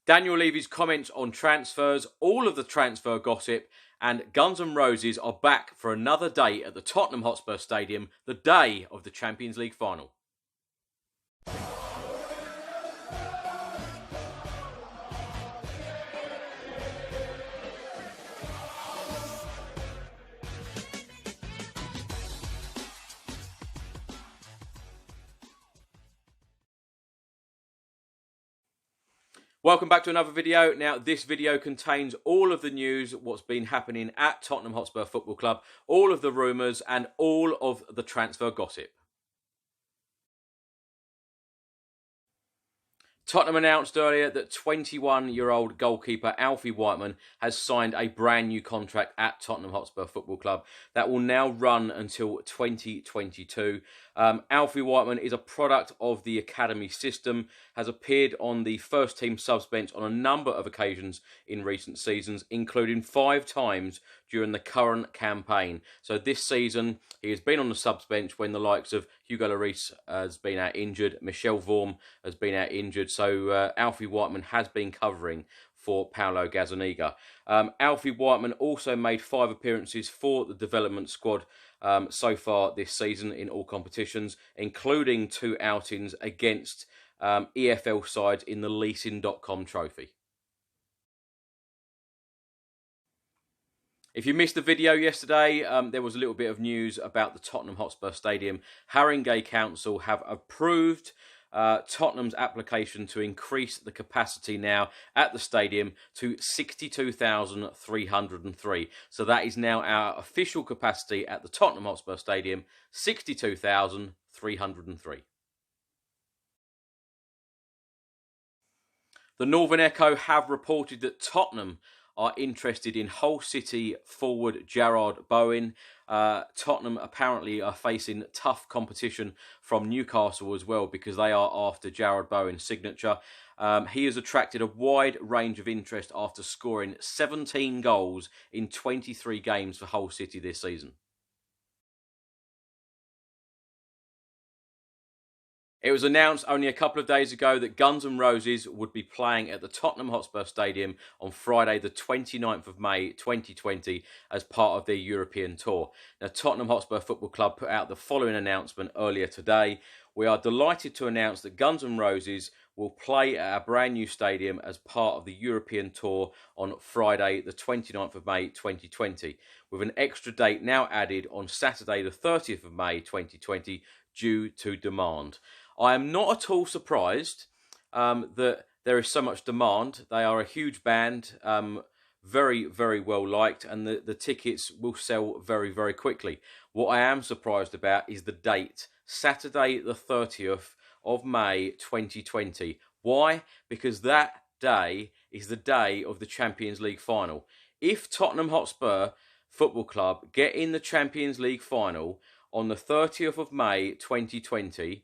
Daniel Levy's comments on transfers, all of the transfer gossip, and Guns N' Roses are back for another day at the Tottenham Hotspur Stadium, the day of the Champions League final. Welcome back to another video. Now, this video contains all of the news, what's been happening at Tottenham Hotspur Football Club, all of the rumours and all of the transfer gossip. Tottenham announced earlier that 21-year-old goalkeeper Alfie Whiteman has signed a brand new contract at Tottenham Hotspur Football Club that will now run until 2022. Alfie Whiteman is a product of the academy system, has appeared on the first team subs bench on a number of occasions in recent seasons, including 5 times during the current campaign. So this season, he has been on the subs bench when the likes of Hugo Lloris has been out injured, Michel Vorm has been out injured, so Alfie Whiteman has been covering for Paulo Gazzaniga. Alfie Whiteman also made 5 appearances for the development squad so far this season in all competitions, including 2 outings against EFL sides in the Leasing.com trophy. If you missed the video yesterday, there was a little bit of news about the Tottenham Hotspur Stadium. Haringey Council have approved Tottenham's application to increase the capacity now at the stadium to 62,303. So that is now our official capacity at the Tottenham Hotspur Stadium, 62,303. The Northern Echo have reported that Tottenham are interested in Hull City forward Jarrod Bowen. Tottenham apparently are facing tough competition from Newcastle as well because they are after Jarrod Bowen's signature. He has attracted a wide range of interest after scoring 17 goals in 23 games for Hull City this season. It was announced only a couple of days ago that Guns N' Roses would be playing at the Tottenham Hotspur Stadium on Friday the 29th of May 2020 as part of their European tour. Now, Tottenham Hotspur Football Club put out the following announcement earlier today. We are delighted to announce that Guns N' Roses will play at our brand new stadium as part of the European tour on Friday the 29th of May 2020, with an extra date now added on Saturday the 30th of May 2020 due to demand. I am not at all surprised that there is so much demand. They are a huge band, very, very well liked, and the tickets will sell very, very quickly. What I am surprised about is the date, Saturday the 30th of May 2020. Why? Because that day is the day of the Champions League final. If Tottenham Hotspur Football Club get in the Champions League final on the 30th of May 2020,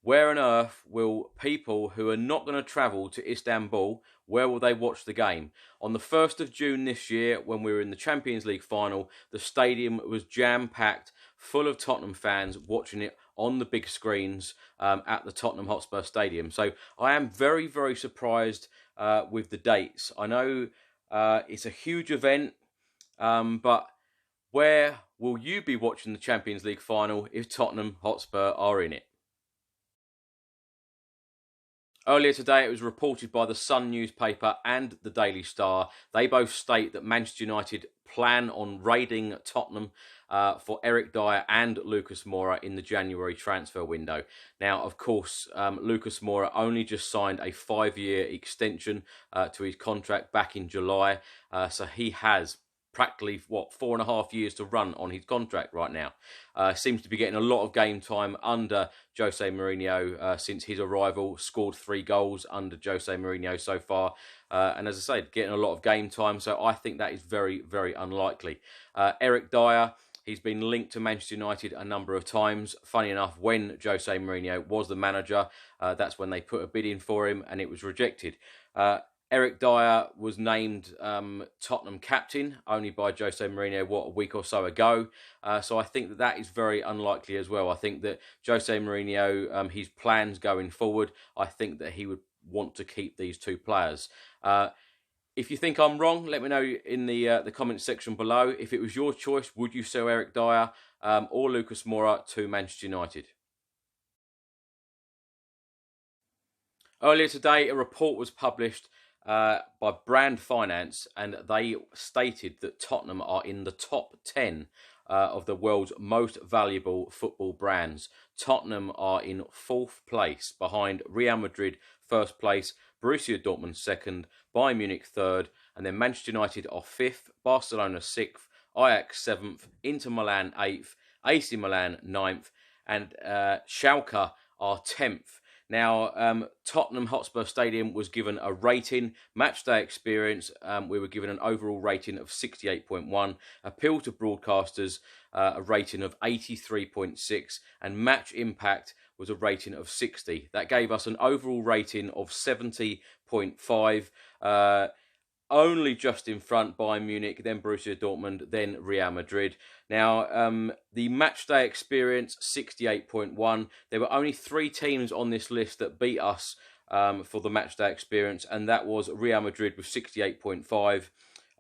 where on earth will people who are not going to travel to Istanbul, where will they watch the game? On the 1st of June this year, when we were in the Champions League final, the stadium was jam-packed, full of Tottenham fans watching it on the big screens at the Tottenham Hotspur Stadium. So I am very, very surprised with the dates. I know it's a huge event, but where will you be watching the Champions League final if Tottenham Hotspur are in it? Earlier today, it was reported by the Sun newspaper and the Daily Star. They both state that Manchester United plan on raiding Tottenham for Eric Dyer and Lucas Moura in the January transfer window. Now, of course, Lucas Moura only just signed a 5-year extension to his contract back in July. So he has practically, 4.5 years to run on his contract right now. Seems to be getting a lot of game time under Jose Mourinho since his arrival. Scored 3 goals under Jose Mourinho so far. And as I said, getting a lot of game time. So I think that is very, very unlikely. Eric Dyer, he's been linked to Manchester United a number of times. Funny enough, when Jose Mourinho was the manager, that's when they put a bid in for him and it was rejected. Eric Dyer was named Tottenham captain only by Jose Mourinho, a week or so ago. So I think that is very unlikely as well. I think that Jose Mourinho, his plans going forward, I think that he would want to keep these two players. If you think I'm wrong, let me know in the comments section below. If it was your choice, would you sell Eric Dyer or Lucas Moura to Manchester United? Earlier today, a report was published by Brand Finance, and they stated that Tottenham are in the top 10 of the world's most valuable football brands. Tottenham are in 4th place, behind Real Madrid 1st place, Borussia Dortmund 2nd, Bayern Munich 3rd, and then Manchester United are 5th, Barcelona 6th, Ajax 7th, Inter Milan 8th, AC Milan 9th, and Schalke are 10th. Now, Tottenham Hotspur Stadium was given a rating, match day experience, we were given an overall rating of 68.1, appeal to broadcasters, a rating of 83.6, and match impact was a rating of 60. That gave us an overall rating of 70.5, only just in front Bayern Munich, then Borussia Dortmund, then Real Madrid. Now, the matchday experience, 68.1. There were only 3 teams on this list that beat us for the matchday experience, and that was Real Madrid with 68.5,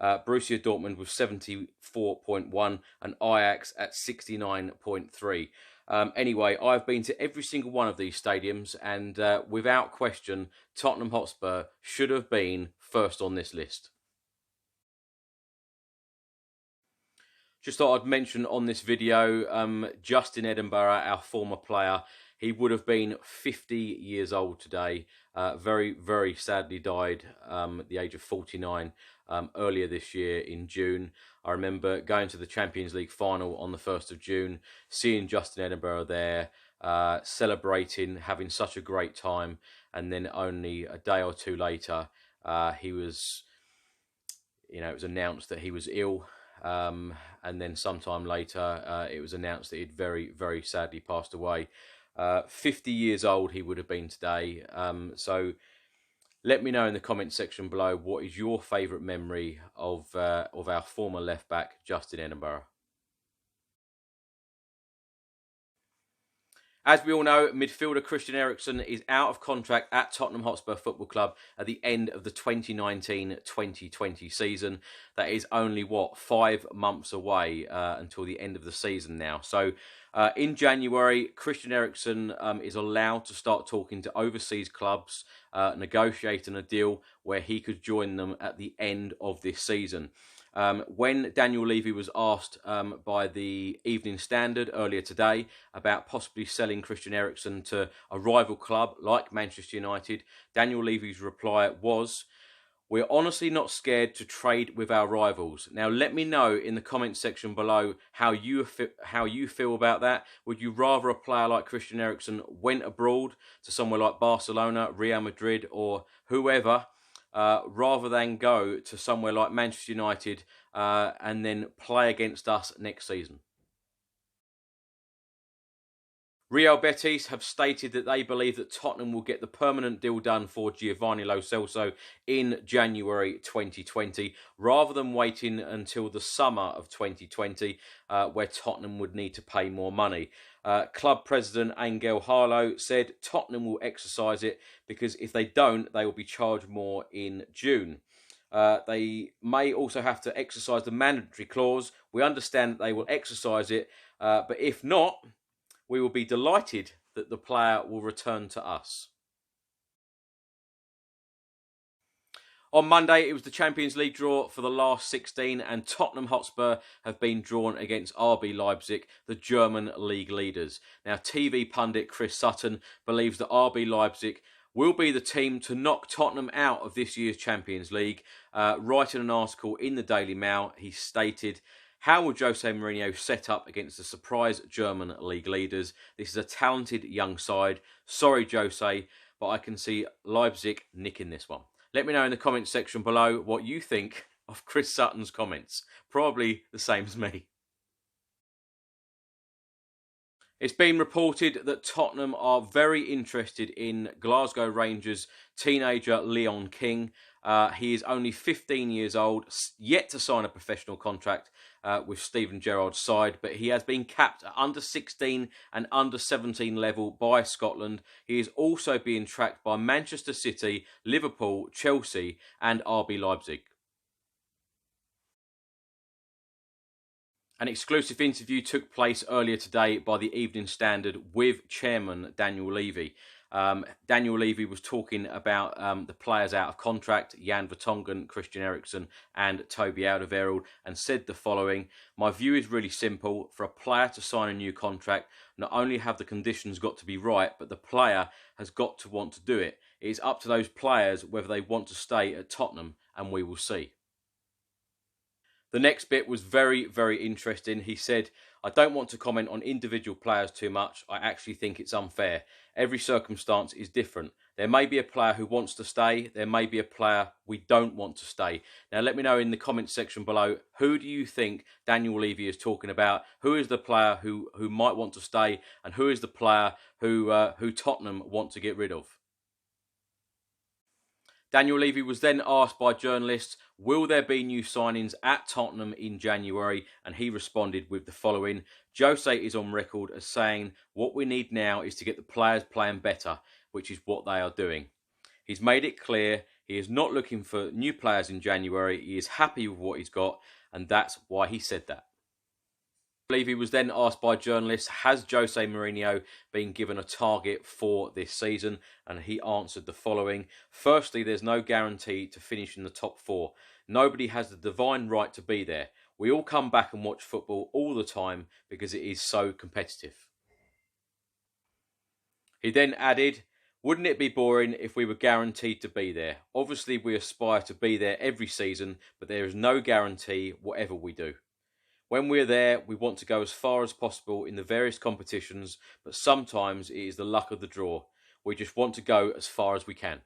Borussia Dortmund with 74.1, and Ajax at 69.3. Anyway, I've been to every single one of these stadiums, and without question, Tottenham Hotspur should have been first on this list. Just thought I'd mention on this video, Justin Edinburgh, our former player, he would have been 50 years old today. Very, very sadly died at the age of 49 earlier this year in June. I remember going to the Champions League final on the 1st of June, seeing Justin Edinburgh there, celebrating, having such a great time, and then only a day or two later, he was, it was announced that he was ill, and then sometime later, it was announced that he'd very, very sadly passed away. 50 years old he would have been today. So let me know in the comment section below, what is your favourite memory of our former left back, Justin Edinburgh. As we all know, midfielder Christian Eriksen is out of contract at Tottenham Hotspur Football Club at the end of the 2019-2020 season. That is only, 5 months away until the end of the season now. So in January, Christian Eriksen is allowed to start talking to overseas clubs, negotiating a deal where he could join them at the end of this season. When Daniel Levy was asked by the Evening Standard earlier today about possibly selling Christian Eriksen to a rival club like Manchester United, Daniel Levy's reply was, "We're honestly not scared to trade with our rivals." Now, let me know in the comment section below how you feel about that. Would you rather a player like Christian Eriksen went abroad to somewhere like Barcelona, Real Madrid, or whoever, rather than go to somewhere like Manchester United and then play against us next season? Real Betis have stated that they believe that Tottenham will get the permanent deal done for Giovanni Lo Celso in January 2020, rather than waiting until the summer of 2020, where Tottenham would need to pay more money. Club president Angel Harlow said Tottenham will exercise it because if they don't, they will be charged more in June. They may also have to exercise the mandatory clause. We understand that they will exercise it, but if not, we will be delighted that the player will return to us. On Monday, it was the Champions League draw for the last 16, and Tottenham Hotspur have been drawn against RB Leipzig, the German league leaders. Now, TV pundit Chris Sutton believes that RB Leipzig will be the team to knock Tottenham out of this year's Champions League. Writing an article in the Daily Mail, he stated, "How will Jose Mourinho set up against the surprise German league leaders? This is a talented young side. Sorry, Jose, but I can see Leipzig nicking this one." Let me know in the comments section below what you think of Chris Sutton's comments. Probably the same as me. It's been reported that Tottenham are very interested in Glasgow Rangers teenager Leon King. He is only 15 years old, yet to sign a professional contract with Steven Gerrard's side, but he has been capped at under 16 and under 17 level by Scotland. He is also being tracked by Manchester City, Liverpool, Chelsea and RB Leipzig. An exclusive interview took place earlier today by the Evening Standard with chairman Daniel Levy. Daniel Levy was talking about the players out of contract, Jan Vertonghen, Christian Eriksen and Toby Alderweireld, and said the following: "My view is really simple. For a player to sign a new contract, not only have the conditions got to be right, but the player has got to want to do it. It is up to those players whether they want to stay at Tottenham, and we will see." The next bit was very, very interesting. He said, "I don't want to comment on individual players too much. I actually think it's unfair. Every circumstance is different. There may be a player who wants to stay. There may be a player we don't want to stay." Now, let me know in the comments section below, who do you think Daniel Levy is talking about? Who is the player who might want to stay? And who is the player who Tottenham want to get rid of? Daniel Levy was then asked by journalists, will there be new signings at Tottenham in January? And he responded with the following: "Jose is on record as saying what we need now is to get the players playing better, which is what they are doing. He's made it clear he is not looking for new players in January. He is happy with what he's got, and that's why he said that." Levy was then asked by journalists, has Jose Mourinho been given a target for this season? And he answered the following: "Firstly, there's no guarantee to finish in the top four. Nobody has the divine right to be there. We all come back and watch football all the time because it is so competitive." He then added, "Wouldn't it be boring if we were guaranteed to be there? Obviously, we aspire to be there every season, but there is no guarantee whatever we do. When we're there, we want to go as far as possible in the various competitions, but sometimes it is the luck of the draw. We just want to go as far as we can."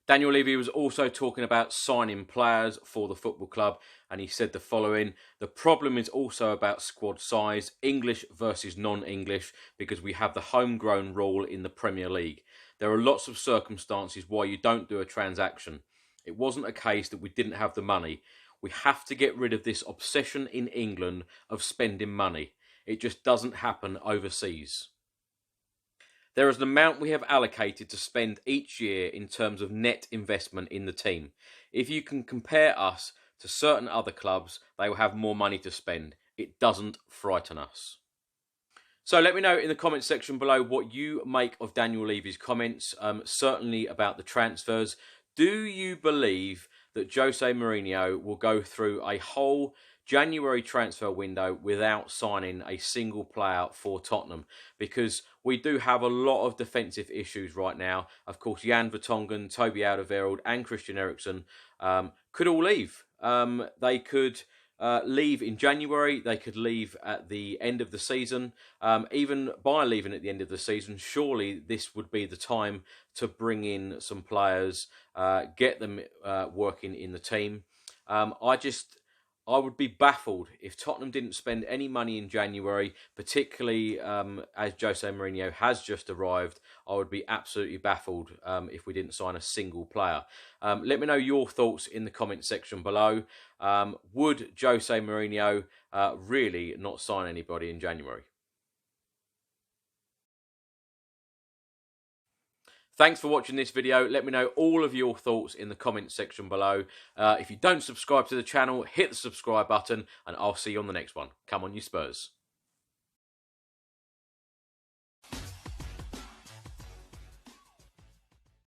Daniel Levy was also talking about signing players for the football club, and he said the following: "The problem is also about squad size, English versus non-English, because we have the homegrown rule in the Premier League. There are lots of circumstances why you don't do a transaction. It wasn't a case that we didn't have the money. We have to get rid of this obsession in England of spending money. It just doesn't happen overseas. There is an amount we have allocated to spend each year in terms of net investment in the team. If you can compare us to certain other clubs, they will have more money to spend. It doesn't frighten us." So let me know in the comments section below what you make of Daniel Levy's comments, certainly about the transfers. Do you believe that Jose Mourinho will go through a whole January transfer window without signing a single player for Tottenham? Because we do have a lot of defensive issues right now. Of course, Jan Vertonghen, Toby Alderweireld and Christian Eriksen could all leave. They could leave in January. They could leave at the end of the season. Even by leaving at the end of the season, surely this would be the time to bring in some players, get them working in the team. I would be baffled if Tottenham didn't spend any money in January, particularly as Jose Mourinho has just arrived. I would be absolutely baffled if we didn't sign a single player. Let me know your thoughts in the comment section below. Would Jose Mourinho really not sign anybody in January? Thanks for watching this video. Let me know all of your thoughts in the comments section below. If you don't subscribe to the channel, hit the subscribe button and I'll see you on the next one. Come on, you Spurs.